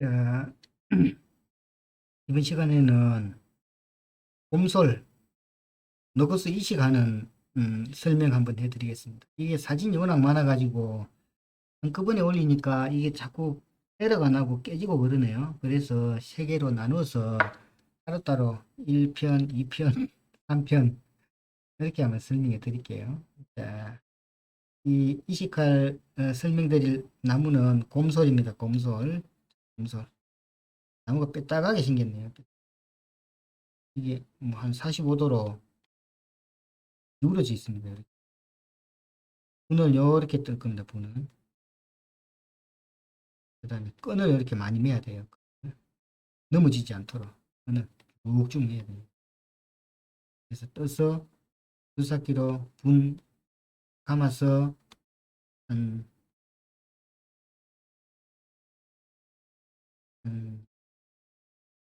자, 이번 시간에는 곰솔, 노거스 이식하는 설명 한번 해드리겠습니다. 이게 사진이 워낙 많아가지고 한꺼번에 올리니까 이게 자꾸 에러가 나고 깨지고 그러네요. 그래서 세 개로 나눠서 따로따로 1편, 2편, 3편 이렇게 한번 설명해 드릴게요. 자, 이 이식할 설명드릴 나무는 곰솔입니다. 곰솔. 나무가 빼딱하게 생겼네요. 이게 뭐 한 45도로 기울어져 있습니다. 이렇게. 분을 이렇게 뜰 겁니다. 분은. 그 다음에 끈을 이렇게 많이 매야 돼요. 넘어지지 않도록 끈을 쭉쭉 매야 돼요. 그래서 떠서 주사기로 분 감아서 한, 한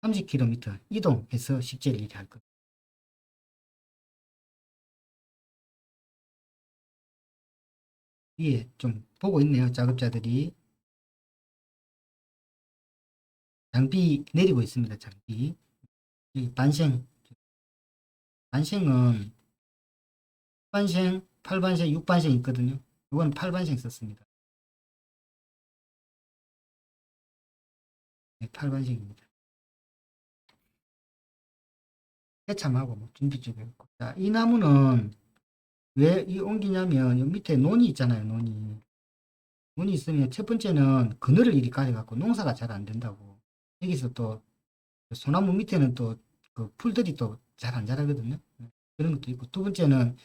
30km 이동해서 식재를 이렇게 할 겁니다. 위에 좀 보고 있네요. 작업자들이. 장비 내리고 있습니다. 장비. 여기 반생. 반생은 6반생, 8반생, 6반생 있거든요. 이건 8반생 썼습니다. 네, 8반생입니다. 해참하고 뭐 준비 좀 했고. 자, 이 나무는 왜 이 옮기냐면 요 밑에 논이 있잖아요. 논이 있으면 첫 번째는 그늘을 이리 가려갖고 농사가 잘 안 된다고. 여기서 또 소나무 밑에는 또 그 풀들이 또 잘 안 자라거든요. 그런 것도 있고, 두 번째는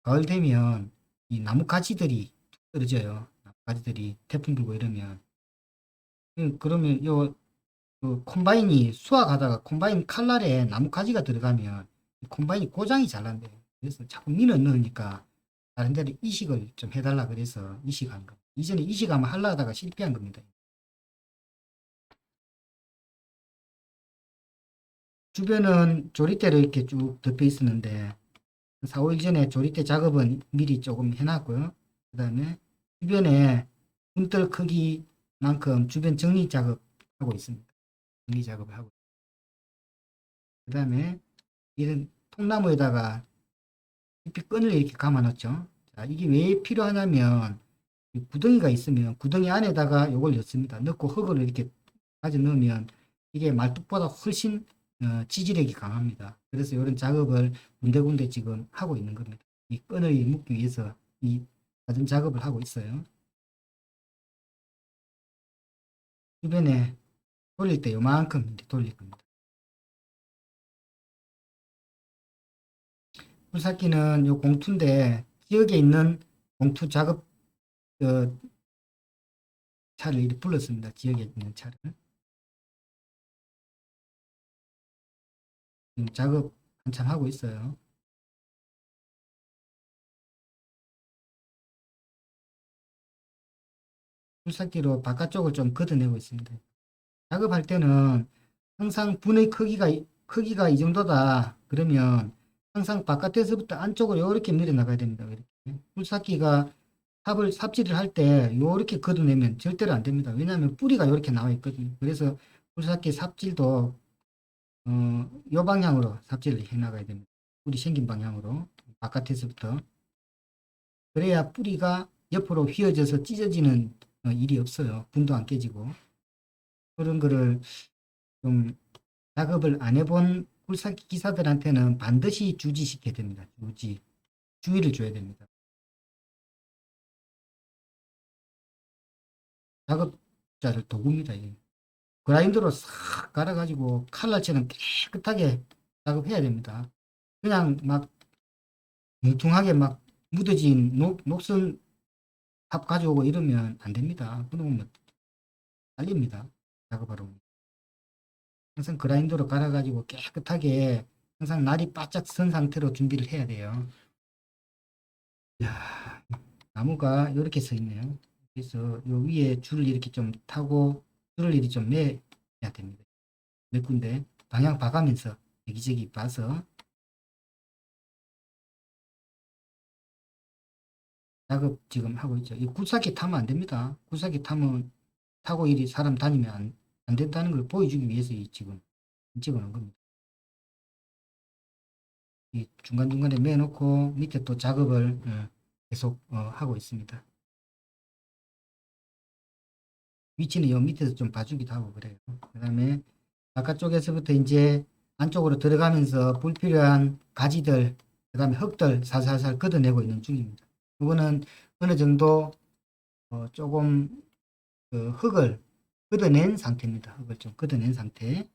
가을 되면 이 나무 가지들이 떨어져요. 나무 가지들이 태풍 불고 이러면. 그러면 그 콤바인이 수확하다가 콤바인 칼날에 나무 가지가 들어가면 콤바인이 고장이 잘 난대요. 그래서 자꾸 민을 넣으니까 다른 데로 이식을 좀 해달라 그래서 이식한 거. 이전에 이식하면 하려다가 실패한 겁니다. 주변은 조리대로 이렇게 쭉 덮여 있었는데 4, 5일 전에 조리대 작업은 미리 조금 해놨고요. 그 다음에 주변에 분들 크기만큼 주변 정리 작업하고 있습니다. 정리 작업을 하고. 그 다음에 이런 통나무에다가 잎이 끈을 이렇게 감아 놓죠. 자, 이게 왜 필요하냐면 이 구덩이가 있으면 구덩이 안에다가 요걸 넣습니다. 넣고 흙을 이렇게 가져 넣으면 이게 말뚝보다 훨씬 지지력이 강합니다. 그래서 이런 작업을 군데군데 지금 하고 있는 겁니다. 이 끈을 묶기 위해서 이 가전 작업을 하고 있어요. 주변에 돌릴 때 요만큼 이렇게 돌릴 겁니다. 풀삭기는 요 공투인데 지역에 있는 공투 작업 어, 차를 이렇게 불렀습니다. 지역에 있는 차를. 지금 작업 한참 하고 있어요. 풀삭기로 바깥쪽을 좀 걷어내고 있습니다. 작업할 때는 항상 분의 크기가 이 정도다. 그러면 항상 바깥에서부터 안쪽으로 이렇게 밀어나가야 됩니다. 이렇게. 풀삭기가 삽질을 할 때 이렇게 걷어내면 절대로 안 됩니다. 왜냐하면 뿌리가 이렇게 나와 있거든요. 그래서 풀삭기 삽질도 이 방향으로 삽질을 해 나가야 됩니다. 뿌리 생긴 방향으로 바깥에서부터. 그래야 뿌리가 옆으로 휘어져서 찢어지는 일이 없어요. 분도 안 깨지고. 그런 거를 좀 작업을 안 해본 굴삭기 기사들한테는 반드시 주지시켜야 됩니다. 주의를 줘야 됩니다. 작업자를 도구입니다. 이게. 그라인더로 싹 갈아가지고 칼날처럼 깨끗하게 작업해야 됩니다. 그냥 막 뭉퉁하게 막 묻어진 녹슨 삽 가져오고 이러면 안 됩니다. 그러면 잘립니다. 작업하러. 항상 그라인더로 갈아가지고 깨끗하게 항상 날이 바짝 선 상태로 준비를 해야 돼요. 야, 나무가 이렇게 서 있네요. 그래서 요 위에 줄을 이렇게 좀 타고 줄을 이렇게 좀 매야 됩니다. 몇 군데 방향 봐가면서 여기저기 봐서 작업 지금 하고 있죠. 이 굴삭기 타면 안 됩니다. 굴삭기 타면 타고 이리 사람 다니면 안 된다는 걸 보여주기 위해서 지금 찍어놓은 겁니다. 이 중간중간에 매놓고 밑에 또 작업을 계속 하고 있습니다. 위치는 요 밑에서 좀 봐주기도 하고 그래요. 그 다음에 바깥쪽에서부터 이제 안쪽으로 들어가면서 불필요한 가지들, 그 다음에 흙들 살살살 걷어내고 있는 중입니다. 이거는 어느 정도 조금 그 흙을 걷어낸 상태입니다. 흙을 좀 걷어낸 상태.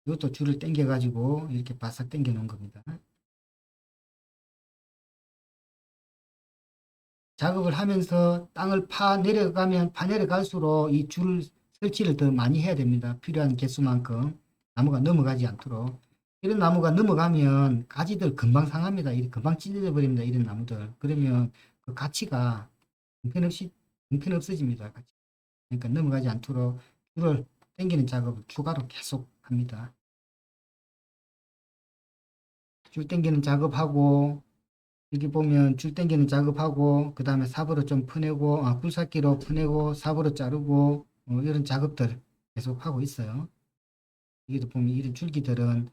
이것도 줄을 당겨 가지고 이렇게 바싹 당겨 놓은 겁니다. 작업을 하면서 땅을 파 내려갈수록 이 줄 설치를 더 많이 해야 됩니다. 필요한 개수만큼 나무가 넘어가지 않도록. 이런 나무가 넘어가면 가지들 금방 상합니다. 금방 찢어져 버립니다. 이런 나무들. 그러면 그 가치가 형편없어집니다. 그러니까 넘어가지 않도록 줄을 당기는 작업을 추가로 계속 합니다. 줄 당기는 작업하고 여기 보면 줄 당기는 작업하고 그 다음에 삽으로 좀 푸내고 굴삭기로 푸내고 삽으로 자르고 이런 작업들 계속 하고 있어요. 여기도 보면 이런 줄기들은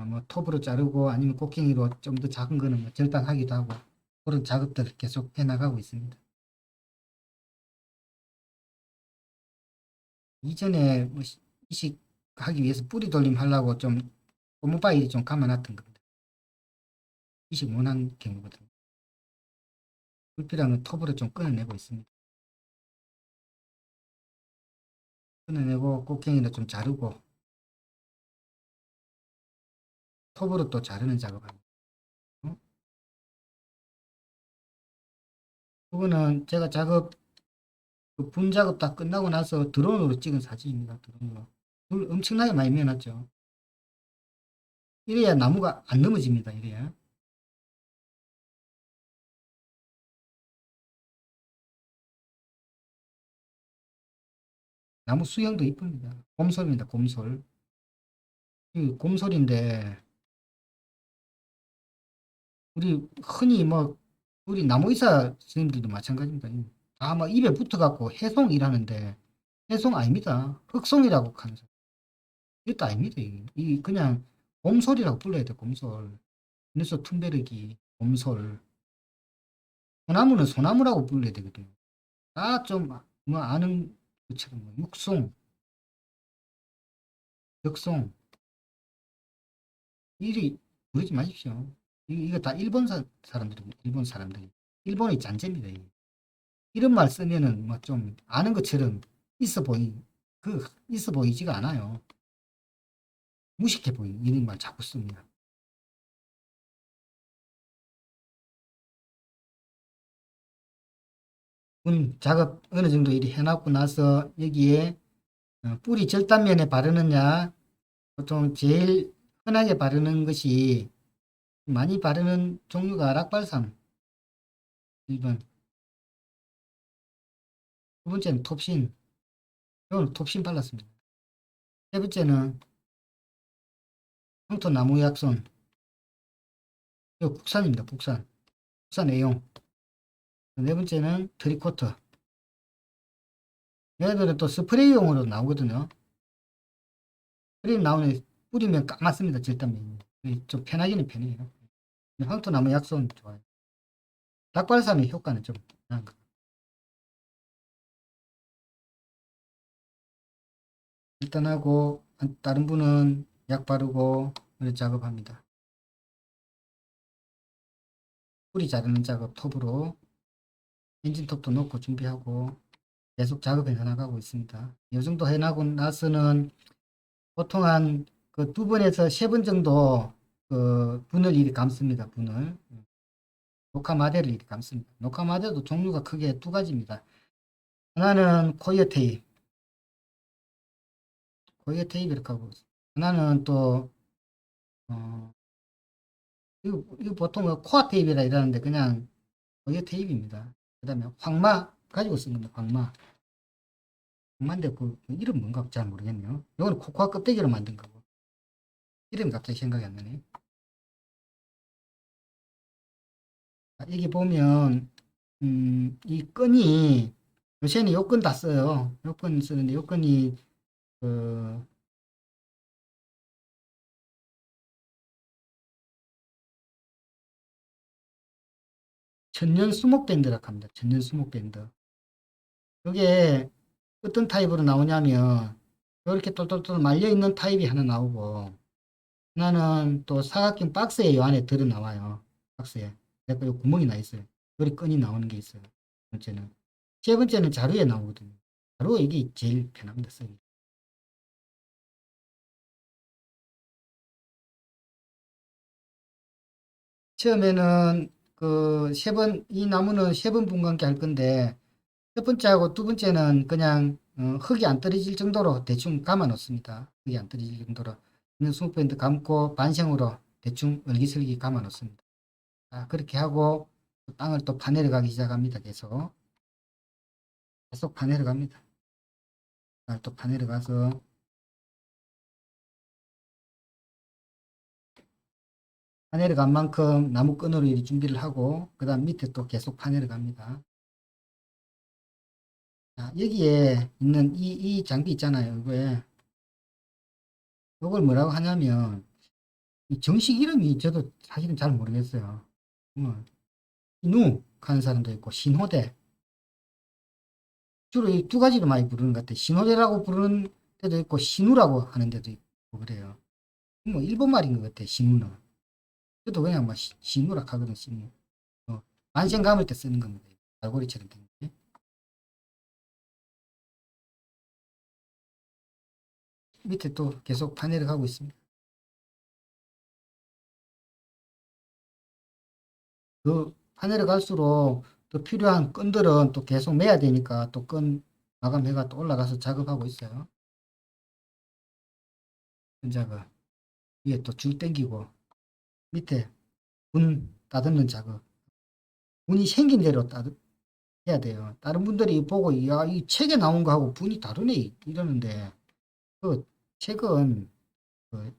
뭐 톱으로 자르고 아니면 곡괭이로 좀 더 작은 거는 뭐 절단하기도 하고 그런 작업들 계속 해 나가고 있습니다. 이전에 뭐 이식하기 위해서 뿌리 돌림 하려고 좀 고무바위 좀 감아놨던 겁니다. 이식 못한 경우거든요. 불필요한 건 톱으로 좀 끊어내고 있습니다. 끊어내고 곡괭이로 좀 자르고 톱으로 또 자르는 작업합니다. 그거는 제가 분 작업 다 끝나고 나서 드론으로 찍은 사진입니다. 드론으로. 물 엄청나게 많이 면놨죠. 이래야 나무가 안 넘어집니다. 이래야. 나무 수형도 이쁩니다. 곰솔입니다. 곰솔. 이 곰솔인데 흔히 우리 나무의사 선생님들도 마찬가지입니다. 다막 입에 붙어갖고 해송 일하는데 해송 아닙니다. 흑송이라고 하는 사람. 이것도 아닙니다. 이게 그냥 곰솔이라고 불러야 돼. 곰솔. 그래서 툰베르기, 곰솔. 소나무는 소나무라고 불러야 되거든요. 다 좀 뭐 아는 것처럼 육송, 벽송 이리 부르지 마십시오. 이거 다 일본 사람들입니다. 일본 사람들이. 일본의 잔재입니다. 이런 말 쓰면은 뭐 좀 아는 것처럼 있어 보이지가 않아요. 무식해 보이는 이런 말 자꾸 씁니다. 작업 어느 정도 일이 해놨고 나서 여기에 뿌리 절단면에 바르느냐 보통 제일 흔하게 바르는 것이 많이 바르는 종류가 락발삼 1번 두 번째는 톱신 이건 톱신 발랐습니다. 세 번째는 황토나무 약손 이거 국산입니다. 국산 A용. 네 번째는 트리코터. 얘네들은 또 스프레이용으로 나오거든요. 스프레이 나오는 뿌리면 까맣습니다. 절단면이. 좀 편하기는 편해요. 황토나무 약손 좋아요. 닭발삼의 효과는 좀 나은 것. 일단 하고 다른 분은 약 바르고 이렇게 작업합니다. 뿌리 자르는 작업 톱으로 엔진톱도 넣고 준비하고 계속 작업해 나가고 있습니다. 이 정도 해나고 나서는 보통 한 그 2번에서 3번 정도 그 분을 이리 감습니다. 분을. 녹화마대를 이리 감습니다. 녹화마대도 종류가 크게 2가지입니다. 하나는 코이어 테이프. 코이어 테이프 이렇게 하고 있습니다. 하나는 또 이거 보통 코어 테이프라 이러는데 그냥 코이어 테이프입니다. 그 다음에 황마 가지고 쓴 겁니다. 황마. 황마인데 그 이름 뭔가 잘 모르겠네요. 이거는 코코아 껍데기로 만든 거고. 이름이 갑자기 생각이 안 나네. 여기 보면 이 끈이 요새는 요건 다 써요. 요건 쓰는데 요건이 그 천년 수목밴드라고 합니다. 천년 수목밴드. 이게 어떤 타입으로 나오냐면 이렇게 똘똘똘 말려 있는 타입이 하나 나오고 하나는 또 사각형 박스에 요 안에 들어 나와요. 박스에. 그래서 요 구멍이 나 있어요. 여기 끈이 나오는 게 있어요. 번째는. 세 번째는 자루에 나오거든요. 자루 이게 제일 편합니다. 쓰기. 처음에는 그 이 나무는 세 번 분광기 할 건데 첫 번째하고 두 번째는 그냥 흙이 안 떨어질 정도로 대충 감아 놓습니다. 흙이 안 떨어질 정도로 있는 스무밴드 감고 반생으로 대충 얼기설기 감아 놓습니다. 그렇게 하고 땅을 또 파내려 가기 시작합니다. 계속 파내려 갑니다. 땅을 또 파내려 가서 파내려 간 만큼 나무 끈으로 이 준비를 하고 그 다음 밑에 또 계속 파내려 갑니다. 자, 여기에 있는 이 장비 있잖아요. 이걸 뭐라고 하냐면 이 정식 이름이 저도 사실은 잘 모르겠어요. 신우 하는 사람도 있고 신호대 주로 이 두 가지로 많이 부르는 것 같아요. 신호대라고 부르는 데도 있고 신우라고 하는 데도 있고 그래요. 뭐 일본 말인 것 같아요. 신우는. 저도 그냥 뭐 신우라 하거든. 신우. 만생 감을 때 쓰는 겁니다. 갈고리처럼 된 게. 밑에 또 계속 파내려 가고 있습니다. 그 파내려 갈수록 또 필요한 끈들은 또 계속 매야 되니까 또 끈 마감해가 또 올라가서 작업하고 있어요. 끈 작업. 위에 또 줄 당기고 밑에 분 따듬는 작업. 분이 생긴 대로 해야 돼요. 다른 분들이 보고 야, 이 책에 나온 거하고 분이 다르네 이러는데 그 책은 그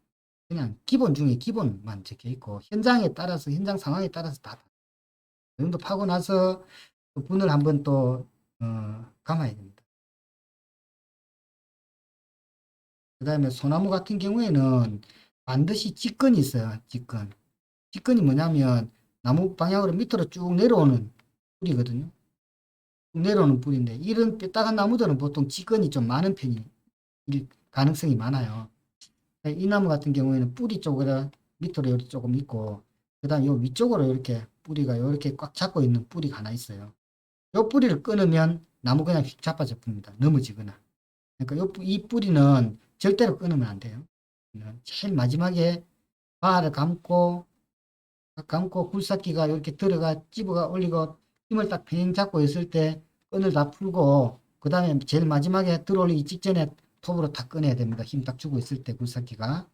그냥 기본 중에 기본만 적혀 있고 현장에 따라서 현장 상황에 따라서 다 그 정도 파고 나서 그 분을 한번 또 감아야 됩니다. 그 다음에 소나무 같은 경우에는 반드시 직근이 있어요. 직근. 직근이 뭐냐면 나무 방향으로 밑으로 쭉 내려오는 뿌리거든요. 쭉 내려오는 뿌리인데 이런 뼈다간 나무들은 보통 직근이 좀 많은 편일 가능성이 많아요. 이 나무 같은 경우에는 뿌리 쪽으로 밑으로 이렇게 조금 있고 그다음 요 위쪽으로 이렇게 뿌리가 이렇게 꽉 잡고 있는 뿌리가 하나 있어요. 요 뿌리를 끊으면 나무 그냥 휙 자빠져 봅니다. 넘어지거나. 그러니까 이 뿌리는 절대로 끊으면 안 돼요. 제일 마지막에 바를 감고 굴삭기가 이렇게 들어가 집어가 올리고 힘을 딱 팽 잡고 있을 때 끈을 다 풀고 그 다음에 제일 마지막에 들어올리기 직전에 톱으로 다 꺼내야 됩니다. 힘 딱 주고 있을 때 굴삭기가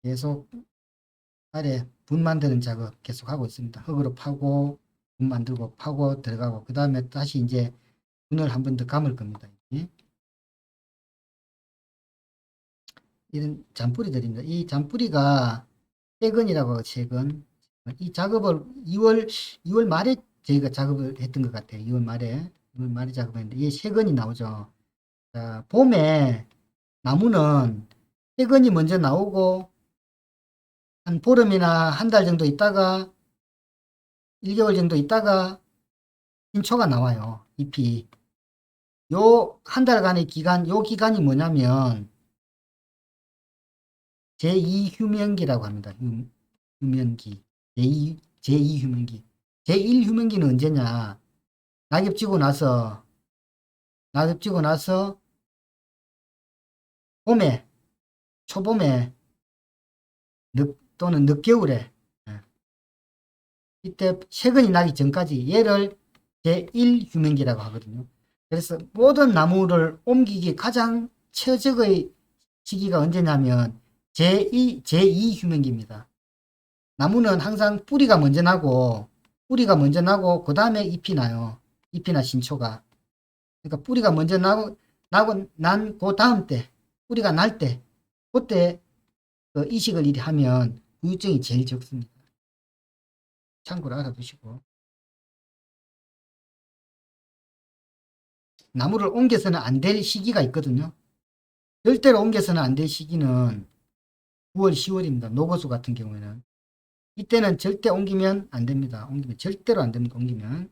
계속 아래 분 만드는 작업 계속 하고 있습니다. 흙으로 파고 분 만들고 파고 들어가고 그 다음에 다시 이제 분을 한 번 더 감을 겁니다. 이런 잔뿌리들입니다. 이 잔뿌리가 최근이라고 하고 최근 이 작업을 2월 말에 저희가 작업을 했던 것 같아요. 2월 말에 작업했는데 이게 최근이 나오죠. 자, 봄에 나무는 최근이 먼저 나오고 한 보름이나 한 달 정도 있다가 1개월 정도 있다가 신초가 나와요. 잎이. 요 한 달간의 기간, 요 기간이 뭐냐면 제2 휴면기라고 합니다. 휴면기. 제2 휴면기. 제1 휴면기는 언제냐? 낙엽 지고 나서, 낙엽 지고 나서 봄에, 초봄에, 또는 늦겨울에, 예, 이때 세근이 나기 전까지 얘를 제1 휴면기라고 하거든요. 그래서 모든 나무를 옮기기 가장 최적의 시기가 언제냐면 제2 휴면기입니다. 나무는 항상 뿌리가 먼저 나고 그 다음에 잎이 나요. 잎이나 신초가. 그러니까 뿌리가 먼저 나고 난 그 다음 때 뿌리가 날 때 그때 그 이식을 이리 하면 후유증이 제일 적습니다. 참고로 알아두시고. 나무를 옮겨서는 안 될 시기가 있거든요. 절대로 옮겨서는 안 될 시기는 9월, 10월입니다. 녹어수 같은 경우에는. 이때는 절대 옮기면 안 됩니다. 옮기면 절대로 안 됩니다. 옮기면.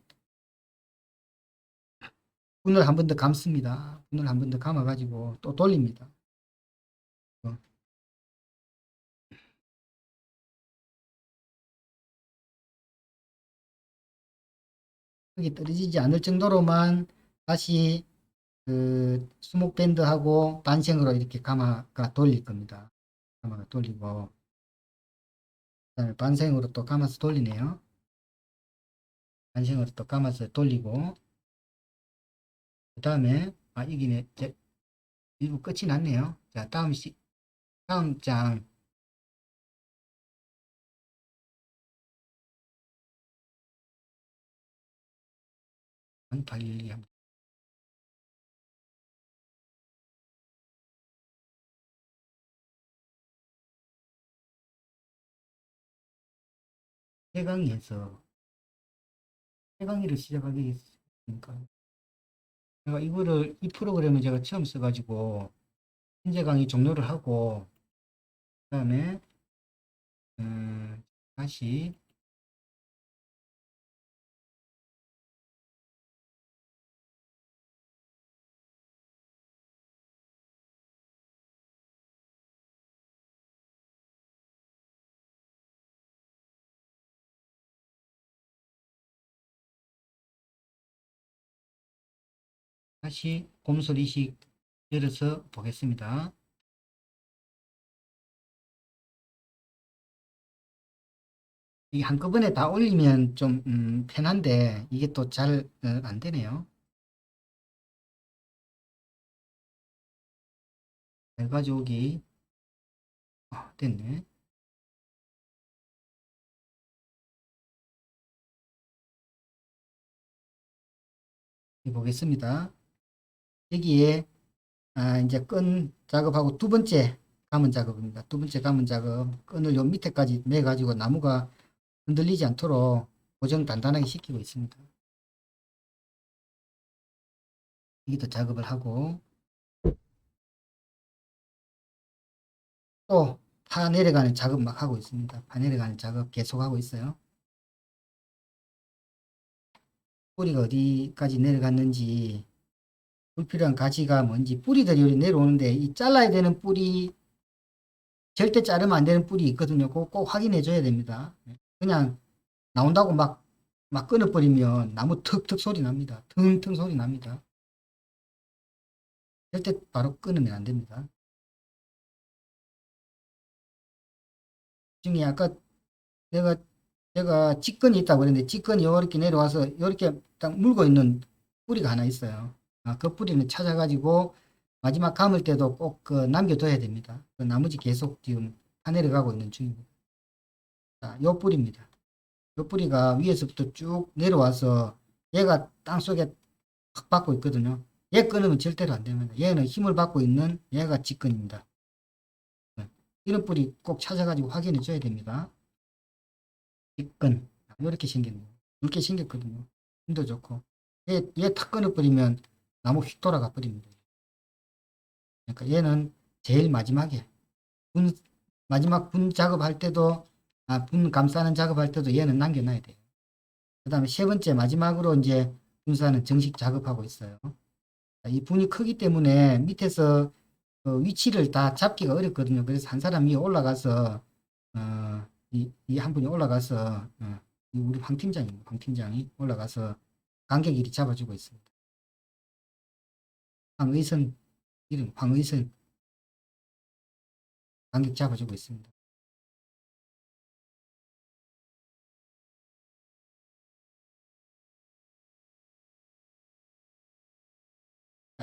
분을 한 번 더 감습니다. 분을 한 번 더 감아가지고 또 돌립니다. 여기 떨어지지 않을 정도로만 다시 그 수목밴드하고 반생으로 이렇게 감아가 돌릴 겁니다. 감아가 돌리고 그다음에 반생으로 또 감아서 돌리네요. 반생으로 또 감아서 돌리고 그 다음에 이게 일부 끝이 났네요. 자, 다음 장 발리 합니다. 해강이에서 해강이를 시작하겠습니까? 제가 이 프로그램을 제가 처음 써가지고 현재 강의 종료를 하고 그 다음에 다시 곰솔 이식 열어서 보겠습니다. 이 한꺼번에 다 올리면 좀 편한데 이게 또 잘 안 되네요. 잘 가져오기 됐네. 보겠습니다. 여기에 이제 끈 작업하고 두 번째 감은 작업입니다. 두 번째 감은 작업 끈을 요 밑에까지 매 가지고 나무가 흔들리지 않도록 고정 단단하게 시키고 있습니다. 여기도 작업을 하고 또 파 내려가는 작업 막 하고 있습니다. 파 내려가는 작업 계속 하고 있어요. 뿌리가 어디까지 내려갔는지 불필요한 가지가 뭔지 뿌리들이 여기 내려오는데 이 잘라야 되는 뿌리 절대 자르면 안 되는 뿌리 있거든요. 그거 꼭 확인해 줘야 됩니다. 그냥 나온다고 막 끊어버리면 나무 턱턱 소리 납니다. 腾腾 소리 납니다. 절대 바로 끊으면 안 됩니다. 중에 아까 내가 제가 직근이 있다고 그랬는데 직근이 이렇게 내려와서 이렇게 딱 물고 있는 뿌리가 하나 있어요. 그 뿌리는 찾아가지고 마지막 감을 때도 꼭 그 남겨둬야 됩니다. 그 나머지 계속 지금 타내려가고 있는 중입니다. 자, 요 뿌리입니다. 요 뿌리가 위에서부터 쭉 내려와서 얘가 땅속에 팍 받고 있거든요. 얘 끊으면 절대로 안 됩니다. 얘는 힘을 받고 있는 얘가 직근입니다. 네. 이런 뿌리 꼭 찾아가지고 확인해 줘야 됩니다. 직근. 이렇게 생겼네요. 이렇게 생겼거든요. 힘도 좋고. 얘 탁 끊어버리면 나무 휙 돌아가 버립니다. 그러니까 얘는 제일 마지막에 분, 마지막 분 작업할 때도 분 감싸는 작업할 때도 얘는 남겨놔야 돼요. 그 다음에 세 번째 마지막으로 이제 분사는 정식 작업하고 있어요. 이 분이 크기 때문에 밑에서 위치를 다 잡기가 어렵거든요. 그래서 한 사람이 올라가서 이 한 분이 올라가서 우리 황 팀장입니다. 황 팀장이 올라가서 간격 이리 잡아주고 있습니다. 황의선 이름 황의선 간격 잡아주고 있습니다.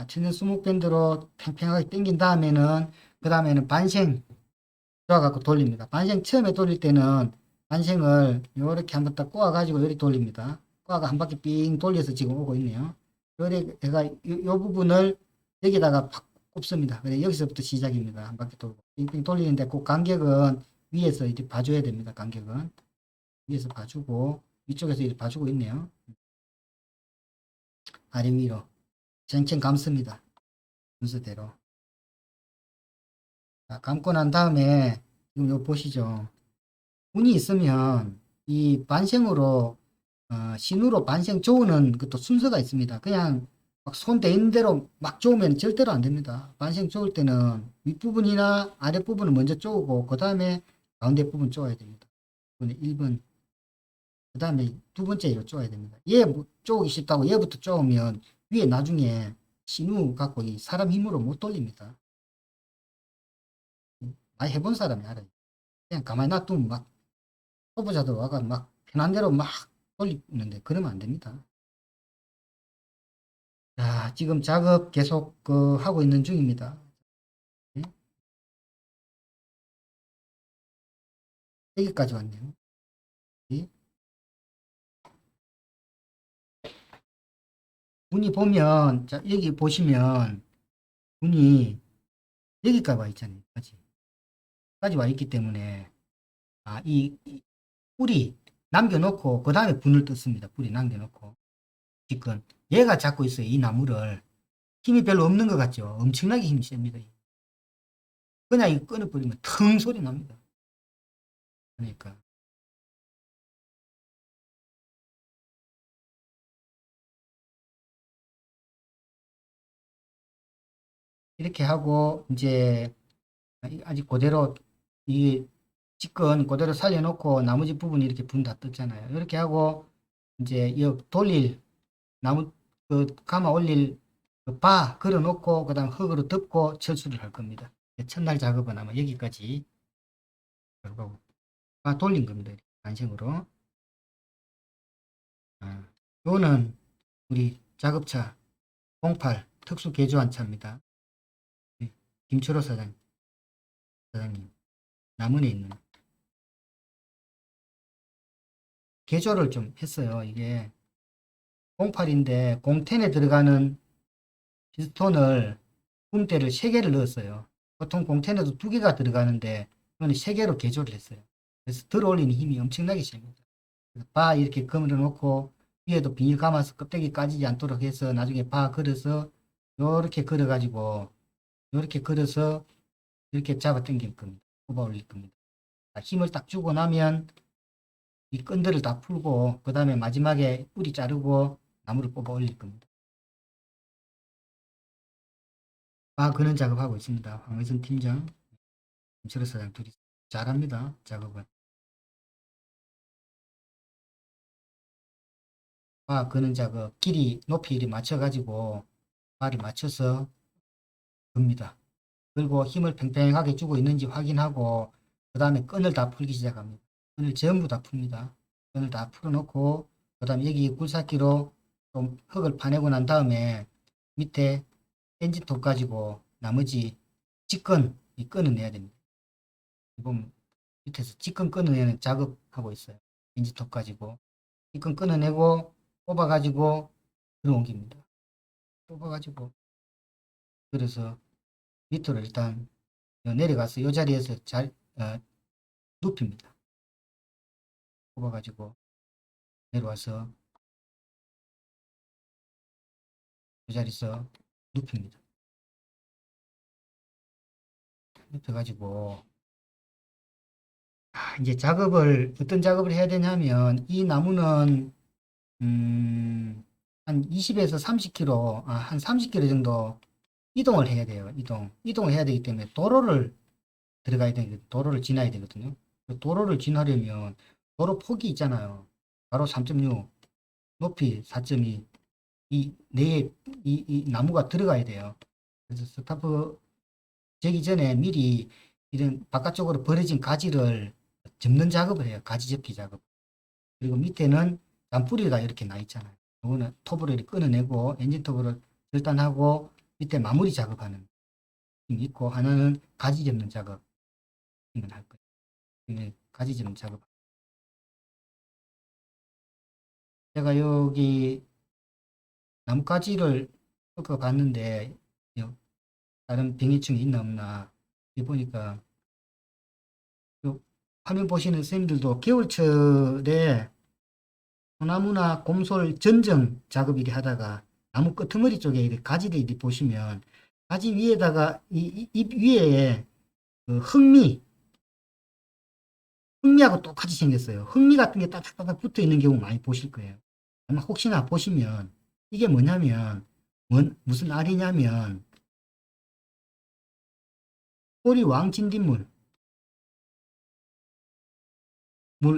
천연 수목밴드로 팽팽하게 당긴 다음에는 그 다음에는 반생 들어가고 돌립니다. 반생 처음에 돌릴 때는 반생을 이렇게 한번 딱 꼬아 가지고 이렇게 돌립니다. 꼬아가 한 바퀴 삥 돌려서 지금 오고 있네요. 요래 제가 요 부분을 여기다가 팍 꼽습니다. 그래 여기서부터 시작입니다. 한 바퀴 돌고 삥삥 돌리는데 그 간격은 위에서 이렇게 봐줘야 됩니다. 간격은 위에서 봐주고 위쪽에서 이렇게 봐주고 있네요. 아래 위로 쟁쟁 감습니다. 순서대로. 자, 감고 난 다음에 지금 이거 보시죠. 운이 있으면 이 반생으로 신우로 반생 쪼우는 것도 순서가 있습니다. 그냥 막 손 대 있는 대로 막 쪼으면 절대로 안 됩니다. 반생 쪼을 때는 윗부분이나 아랫부분을 먼저 쪼우고 그 다음에 가운데 부분 쪼아야 됩니다. 1번 그 다음에 두 번째 이거 쪼아야 됩니다. 얘 쪼우기 쉽다고 얘부터 쪼으면 위에 나중에 신우 갖고 이 사람 힘으로 못 돌립니다. 많이 해본 사람이 알아요. 그냥 가만히 놔두면 막 초보자들 와가 막 편한 대로 막 돌리는데 그러면 안 됩니다. 자, 지금 작업 계속 하고 있는 중입니다. 네? 여기까지 왔네요. 네? 문이 보면, 자, 여기 보시면 문이 여기까지 와 있잖아요. 여기까지 와 있기 때문에 이 뿌리 남겨놓고 그 다음에 분을 뜯습니다. 뿌리 남겨놓고 지금 얘가 잡고 있어요. 이 나무를. 힘이 별로 없는 것 같죠? 엄청나게 힘이 셉니다. 그냥 이거 끊어버리면 腾소리 납니다. 그러니까 이렇게 하고 이제 아직 그대로 이 직근 그대로 살려놓고 나머지 부분이 이렇게 분 다 떴잖아요. 이렇게 하고 이제 이 돌릴 나무 감아 올릴 바 걸어놓고 그다음 흙으로 덮고 철수를 할 겁니다. 첫날 작업은 아마 여기까지 결국 바 돌린 겁니다. 반생으로. 요거는 우리 작업차 08 특수 개조한 차입니다. 김철호 사장님 남원에 있는 개조를 좀 했어요. 이게 08인데 공텐에 들어가는 피스톤을 붐대를 3개를 넣었어요. 보통 공텐에도 2개가 들어가는데 이거는 3개로 개조를 했어요. 그래서 들어 올리는 힘이 엄청나게 셉니다. 바 이렇게 그물어 놓고 위에도 비닐 감아서 껍데기 까지지 않도록 해서 나중에 바 걸어서 요렇게 걸어 가지고 요렇게 걸어서 이렇게 잡아 당길 겁니다. 뽑아 올릴 겁니다. 힘을 딱 주고 나면 이 끈들을 다 풀고 그 다음에 마지막에 뿌리 자르고 나무를 뽑아 올릴 겁니다. 그런 작업하고 있습니다. 황의선 팀장, 김철호 사장 둘이 잘합니다. 작업을. 그는 작업 길이 높이 이리 맞춰가지고 바를 맞춰서 겁니다. 그리고 힘을 팽팽하게 주고 있는지 확인하고 그 다음에 끈을 다 풀기 시작합니다. 끈을 전부 다 풉니다. 끈을 다 풀어놓고 그 다음에 여기 굴삭기로 좀 흙을 파내고 난 다음에 밑에 엔진톱 가지고 나머지 찌끈 이 끊어내야 됩니다. 보면 밑에서 찌끈 끊어내는 작업하고 있어요. 엔진톱 가지고 찌끈 끊어내고 뽑아가지고 들어옮깁니다. 뽑아가지고 그래서 밑으로 일단 내려가서 이 자리에서 잘 눕힙니다. 뽑아가지고 내려와서 이 자리에서 눕힙니다. 눕혀가지고 이제 어떤 작업을 해야 되냐면 이 나무는 한 20에서 30km, 한 30km 정도 이동을 해야 돼요. 이동을 해야 되기 때문에 도로를 들어가야 되거든요. 도로를 지나야 되거든요. 도로를 지나려면 도로 폭이 있잖아요. 바로 3.6, 높이 4.2, 이 나무가 들어가야 돼요. 그래서 스타프 되기 전에 미리 이런 바깥쪽으로 벌어진 가지를 접는 작업을 해요. 가지 접기 작업. 그리고 밑에는 잔뿌리가 이렇게 나 있잖아요. 이거는 톱으로 이렇게 끊어내고 엔진톱으로 절단하고 밑에 마무리 작업하는 힘이 있고 하나는 가지 접는 작업 힘을 할 거예요. 가지 접는 작업. 제가 여기 나뭇가지를 꺾어 봤는데 다른 병해충이 있나 없나 보니까 화면 보시는 선생님들도 겨울철에 소나무나 곰솔 전정 작업 이리 하다가 나무 끄트머리 쪽에 이렇게 가지를 이리 보시면 가지 위에다가 잎 위에 그 흑미하고 똑같이 생겼어요. 흑미 같은 게 따닥따닥 붙어 있는 경우 많이 보실 거예요. 아마 혹시나 보시면 이게 뭐냐면 무슨 알이냐면 호리 왕진딧물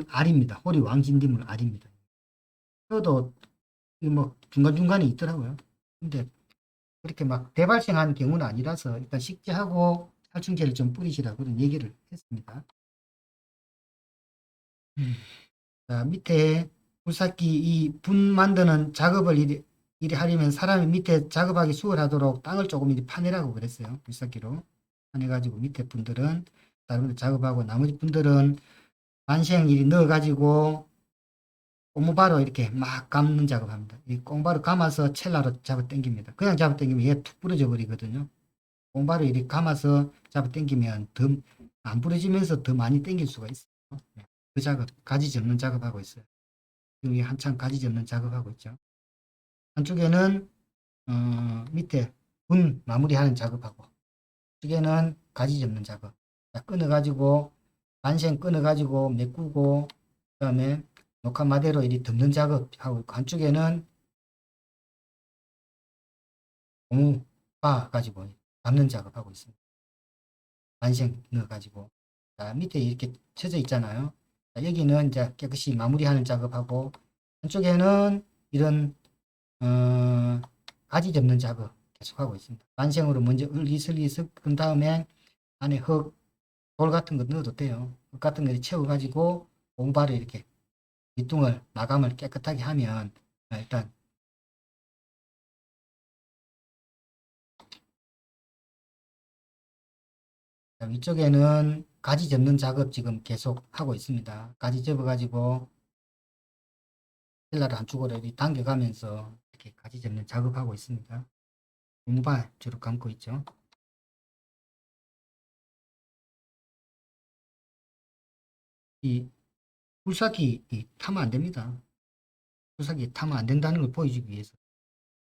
알입니다. 호리 왕진딧물 알입니다. 저도 뭐 중간중간에 있더라고요. 근데 그렇게 막 대발생한 경우는 아니라서 일단 식재하고 살충제를 좀 뿌리시라고 그런 얘기를 했습니다. 자, 밑에 굴삭기 이 분 만드는 작업을 이리 하려면 사람이 밑에 작업하기 수월하도록 땅을 조금 이리 파내라고 그랬어요. 굴삭기로 파내가지고 밑에 분들은 다른 분들 작업하고 나머지 분들은 반생 이리 넣어가지고 고무바로 이렇게 막 감는 작업합니다. 이 꽁바로 감아서 첼라로 잡아 당깁니다. 그냥 잡아 당기면 얘 툭 부러져 버리거든요. 꽁바로 이렇게 감아서 잡아 당기면 더 안 부러지면서 더 많이 당길 수가 있어요. 그 작업, 가지 접는 작업하고 있어요. 여기 한참 가지 접는 작업하고 있죠. 한쪽에는 밑에 분 마무리하는 작업하고 한쪽에는 가지 접는 작업. 자, 끊어가지고 반생 끊어가지고 메꾸고 그다음에 녹화 마대로 이리 덮는 작업하고 있고 한쪽에는 고무 바 가지고 담는 작업하고 있습니다. 반생 넣어가지고 자, 밑에 이렇게 쳐져 있잖아요. 자, 여기는 이제 깨끗이 마무리하는 작업하고 한쪽에는 이런 가지 접는 작업 계속하고 있습니다. 반생으로 먼저 을리슬리슥 끈 다음에 안에 돌 같은 거 넣어도 돼요. 흙 같은 거 채워가지고 공바를 이렇게 밑둥을 마감을 깨끗하게 하면 일단 위쪽에는 가지 접는 작업 지금 계속 하고 있습니다. 가지 접어가지고 헬라를 한쪽으로 이렇게 당겨가면서 이렇게 가지 접는 작업하고 있습니다. 고무바 주로 감고 있죠. 이 굴삭기 타면 안 됩니다. 굴삭기 타면 안 된다는 걸 보여주기 위해서.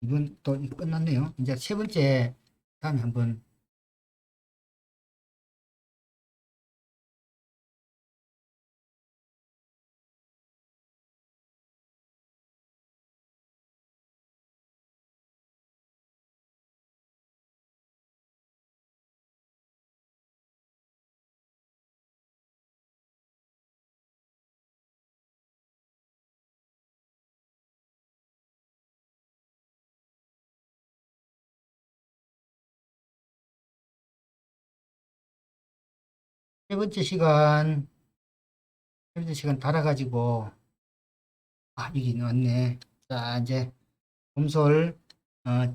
이건 또 끝났네요. 이제 세 번째 다음에 한번 세 번째 시간 세 번째 시간 달아가지고 여기 나왔네. 자 이제 곰솔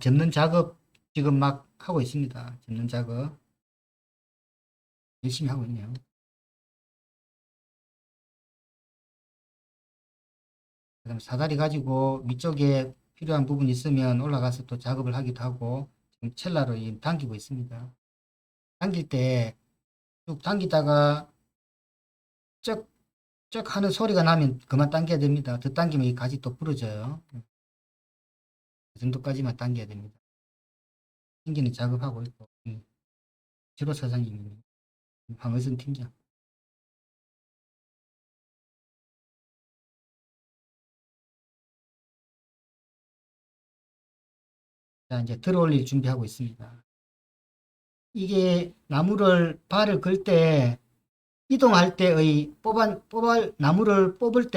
접는 작업 지금 막 하고 있습니다. 접는 작업 열심히 하고 있네요. 그다음 사다리 가지고 위쪽에 필요한 부분 있으면 올라가서 또 작업을 하기도 하고 지금 첼라로 당기고 있습니다. 당길 때 쭉 당기다가 쩍 하는 소리가 나면 그만 당겨야 됩니다. 더 당기면 이 가지 또 부러져요. 그 정도까지만 당겨야 됩니다. 당기는 작업하고 있고 지로 사장님이 황의선 팀장. 자 이제 들어 올릴 준비하고 있습니다. 이게 나무를 발을 걸 때 이동할 때의 나무를 뽑을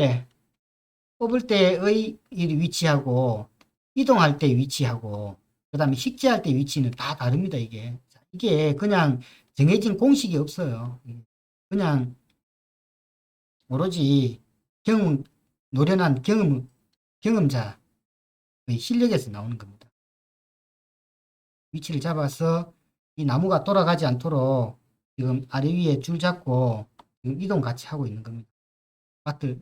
때의 위치하고 이동할 때 위치하고 그다음에 식재할 때 위치는 다 다릅니다. 이게 그냥 정해진 공식이 없어요. 그냥 오로지 노련한 경험자의 실력에서 나오는 겁니다. 위치를 잡아서 이 나무가 돌아가지 않도록 지금 아래 위에 줄 잡고 지금 이동 같이 하고 있는 겁니다.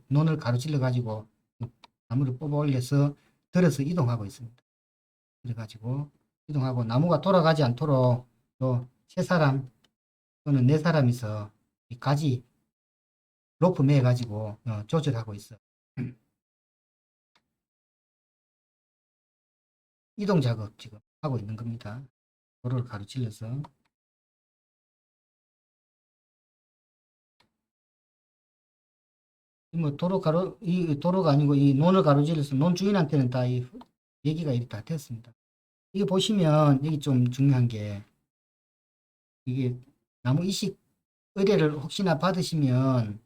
논을 가로질러 가지고 나무를 뽑아 올려서 들어서 이동하고 있습니다. 그래가지고 이동하고 나무가 돌아가지 않도록 또 세 사람 또는 네 사람이서 이 가지 로프 매 가지고 조절하고 있어. 이동 작업 지금 하고 있는 겁니다. 도로를 가로질러서. 뭐 이 도로가 아니고 이 논을 가로질러서 논 주인한테는 다 이 얘기가 이렇게 다 됐습니다. 이거 보시면 여기 좀 중요한 게 이게 나무 이식 의뢰를 혹시나 받으시면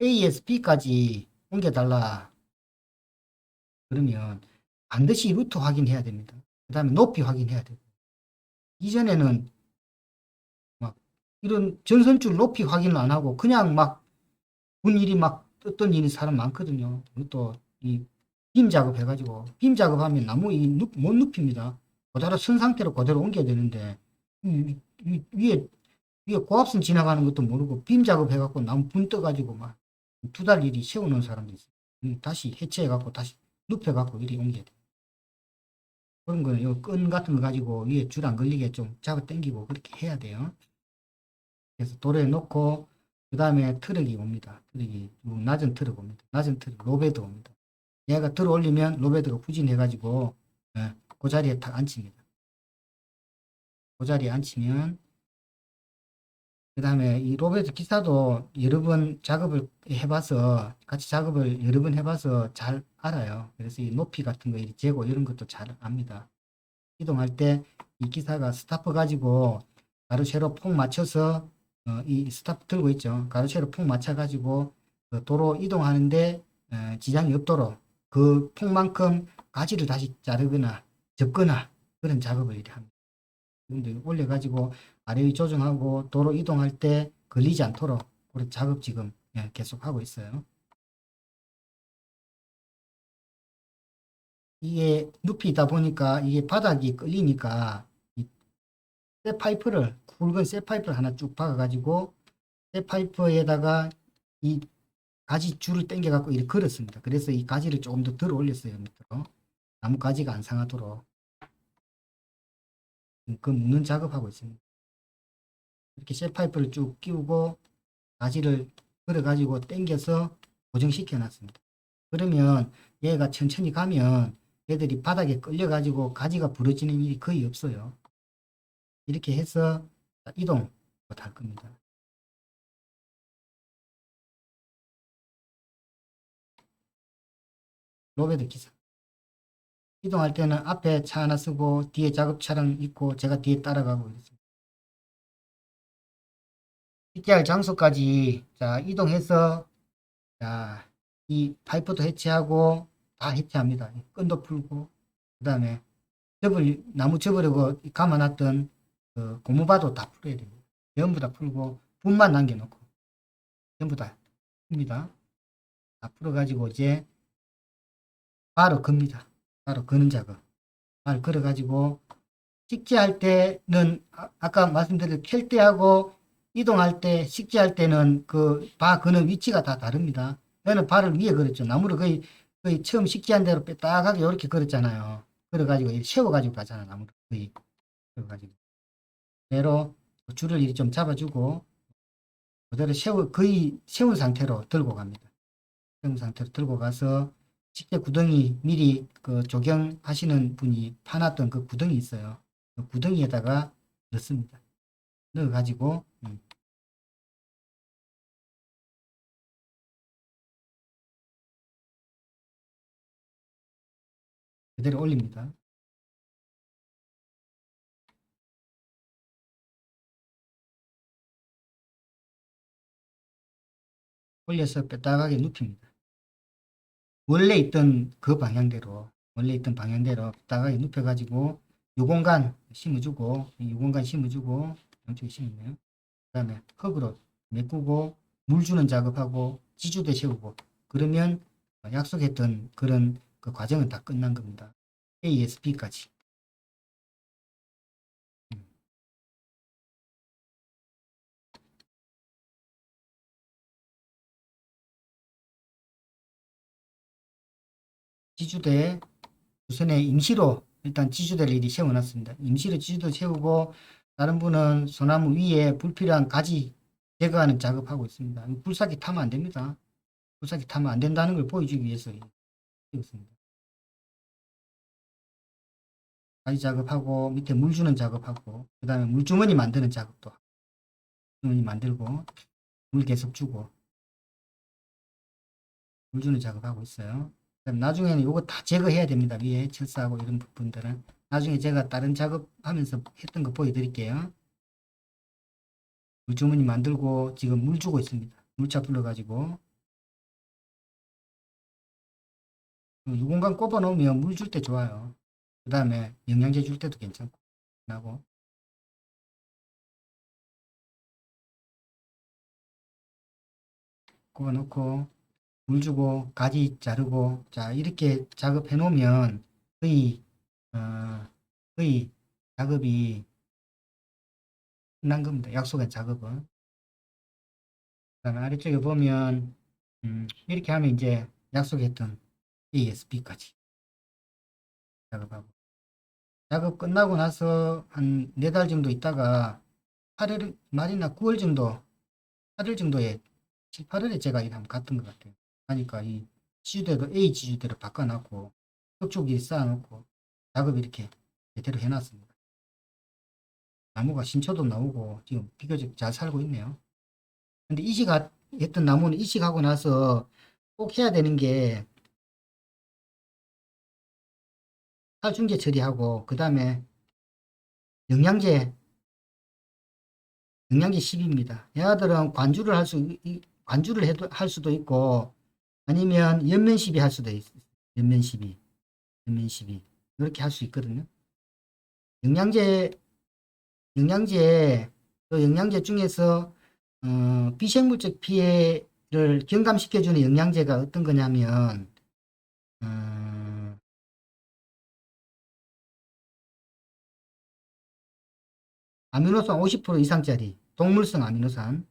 ASP까지 옮겨달라 그러면 반드시 루트 확인해야 됩니다. 그 다음에 높이 확인해야 되고 이전에는 막 이런 전선줄 높이 확인을 안 하고 그냥 막 분일이 막 떴던 일이 사람 많거든요. 또 이 빔 작업해가지고 빔 작업하면 나무 못 눕힙니다. 그대로 선 상태로 그대로 옮겨야 되는데 위에 고압선 지나가는 것도 모르고 빔 작업해갖고 나무 분 떠가지고 막 두 달 일이 세워놓은 사람도 있어요. 다시 해체해갖고 다시 눕혀갖고 이리 옮겨야 돼. 그런 거는 끈 같은 거 가지고 위에 줄 안 걸리게 좀 잡아 당기고 그렇게 해야 돼요. 그래서 도로에 놓고 그 다음에 트럭이 옵니다. 트럭이 낮은 트럭 옵니다. 낮은 트럭 로베드 옵니다. 얘가 들어 올리면 로베드가 후진해가지고 그 자리에 딱 앉힙니다. 그 자리에 앉히면 그 다음에 이 로베드 기사도 여러 번 작업을 해봐서 같이 작업을 여러 번 해봐서 잘 알아요. 그래서 이 높이 같은 거 재고 이런 것도 잘 압니다. 이동할 때 이 기사가 스타프 가지고 가로세로 폭 맞춰서 이 스타프 들고 있죠. 가로세로 폭 맞춰 가지고 도로 이동하는데 지장이 없도록 그 폭만큼 가지를 다시 자르거나 접거나 그런 작업을 이렇게 합니다. 근데 올려 가지고 아래 위 조정하고 도로 이동할 때 걸리지 않도록 그런 작업 지금 계속 하고 있어요. 이게 눕히다 보니까 이게 바닥이 끌리니까 쇠 파이프를 굵은 쇠 파이프를 하나 쭉 박아 가지고 쇠 파이프에다가 이 가지 줄을 당겨 갖고 이렇게 걸었습니다. 그래서 이 가지를 조금 더 들어 올렸어요. 밑으로 나무 가지가 안 상하도록 그 묶는 작업하고 있습니다. 이렇게 쇠 파이프를 쭉 끼우고 가지를 걸어 가지고 당겨서 고정시켜 놨습니다. 그러면 얘가 천천히 가면 얘들이 바닥에 끌려 가지고 가지가 부러지는 일이 거의 없어요. 이렇게 해서 이동 할 겁니다. 로베드 기사. 이동할 때는 앞에 차 하나 쓰고 뒤에 작업 차량 있고 제가 뒤에 따라가고 있습니다. 식재할 장소까지 자 이동해서 자 이 파이프도 해체하고 다 해체합니다. 끈도 풀고 그 다음에 나무 접으려고 감아놨던 그 고무바도 다 풀어야 됩니다. 전부 다 풀고 분만 남겨놓고 전부 다 풉니다. 다 풀어가지고 이제 바로 겁니다. 바로 거는 작업. 바로 걸어가지고 식재할 때는 아까 말씀드린 켤 때하고 이동할 때 식재할 때는 그 바 거는 위치가 다 다릅니다. 얘는 발을 위에 걸었죠. 나무를 거의 처음 식재한 대로 빼딱하게 이렇게 걸었잖아요. 그래가지고 세워가지고 가잖아 나무를 거의 그래가지고 그대로 줄을 이렇게 좀 잡아주고 그대로 거의 세운 상태로 들고 갑니다. 세운 상태로 들고 가서 식재 구덩이 미리 그 조경하시는 분이 파놨던 그 구덩이 있어요. 그 구덩이에다가 넣습니다. 넣어가지고 그대로 올립니다. 올려서 빼딱하게 눕힙니다. 원래 있던 방향대로 빼딱하게 눕혀가지고 요공간 심어주고 요공간 심어주고 양쪽에 심었네요. 그 다음에 흙으로 메꾸고 물 주는 작업하고 지주대 세우고 그러면 약속했던 그런 그 과정은 다 끝난 겁니다. ASP까지. 지주대 우선에 임시로 일단 지주대를 이리 세워놨습니다. 임시로 지주대 세우고 다른 분은 소나무 위에 불필요한 가지 제거하는 작업하고 있습니다. 불사기 타면 안 됩니다. 불사기 타면 안 된다는 걸 보여주기 위해서 찍었습니다. 가지 작업하고 밑에 물 주는 작업하고 그 다음에 물주머니 만드는 작업도 주머니 만들고 물 계속 주고 물 주는 작업하고 있어요. 그럼 나중에는 이거 다 제거해야 됩니다. 위에 철사하고 이런 부분들은 나중에 제가 다른 작업하면서 했던 거 보여드릴게요. 물주머니 만들고 지금 물 주고 있습니다. 물차 불러가지고 유공간 꼽아 놓으면 물 줄 때 좋아요. 그 다음에 영양제 줄 때도 괜찮고 하고 꼽아 놓고 물 주고 가지 자르고 자 이렇게 작업해 놓으면 거의 거의 작업이 끝난 겁니다. 약속한 작업은. 그다음에 아래쪽에 보면 이렇게 하면 이제 약속했던 ASB까지 작업하고 작업 끝나고 나서 한 4달 정도 있다가 8월 말이나 9월 정도 8월 정도에 7, 8월에 제가 일 한번 갔던 것 같아요. 하니까 이 지주대도 A 지주대로 바꿔놨고 흙쪽이 쌓아놓고 작업 이렇게 제대로 해놨습니다. 나무가 신초도 나오고 지금 비교적 잘 살고 있네요. 근데 했던 나무는 이식하고 나서 꼭 해야 되는 게 살충제 처리하고 그 다음에 영양제 10입니다. 얘들은 관주를 할 수도 있고 아니면 연면 시비 할 수도 있어요. 연면 시비 이렇게 할 수 있거든요. 영양제 또 영양제 중에서 비생물적 피해를 경감시켜주는 영양제가 어떤 거냐면 어, 아미노산 50% 이상짜리 동물성 아미노산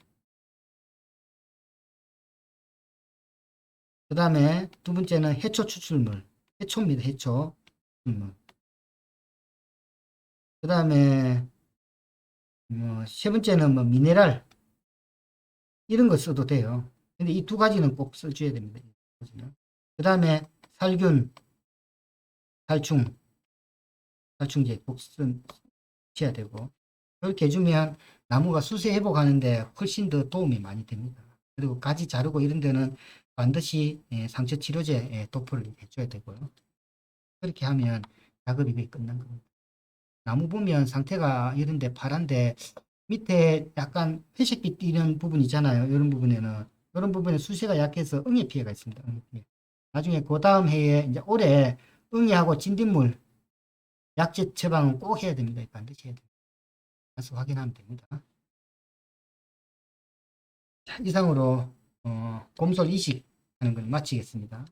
그 다음에 두 번째는 해초 추출물 해초입니다. 해초 추출물 그 다음에 세 번째는 뭐 미네랄 이런 거 써도 돼요. 근데 이 두 가지는 꼭 써줘야 됩니다. 그 다음에 살균 살충제 꼭 써야 되고 그렇게 해주면 나무가 수세 회복하는데 훨씬 더 도움이 많이 됩니다. 그리고 가지 자르고 이런 데는 반드시 상처 치료제 도포를 해줘야 되고요. 그렇게 하면 작업이 거의 끝난 겁니다. 나무 보면 상태가 이런데 파란데 밑에 약간 회색빛 띠는 부분 있잖아요. 이런 부분에 수세가 약해서 응애 피해가 있습니다. 응애 피해. 나중에 그 다음 해에 이제 올해 응애하고 진딧물 약제 처방은 꼭 해야 됩니다. 반드시 해야 됩니다. 가서 확인하면 됩니다. 자, 이상으로 곰솔 이식 하는 걸 마치겠습니다.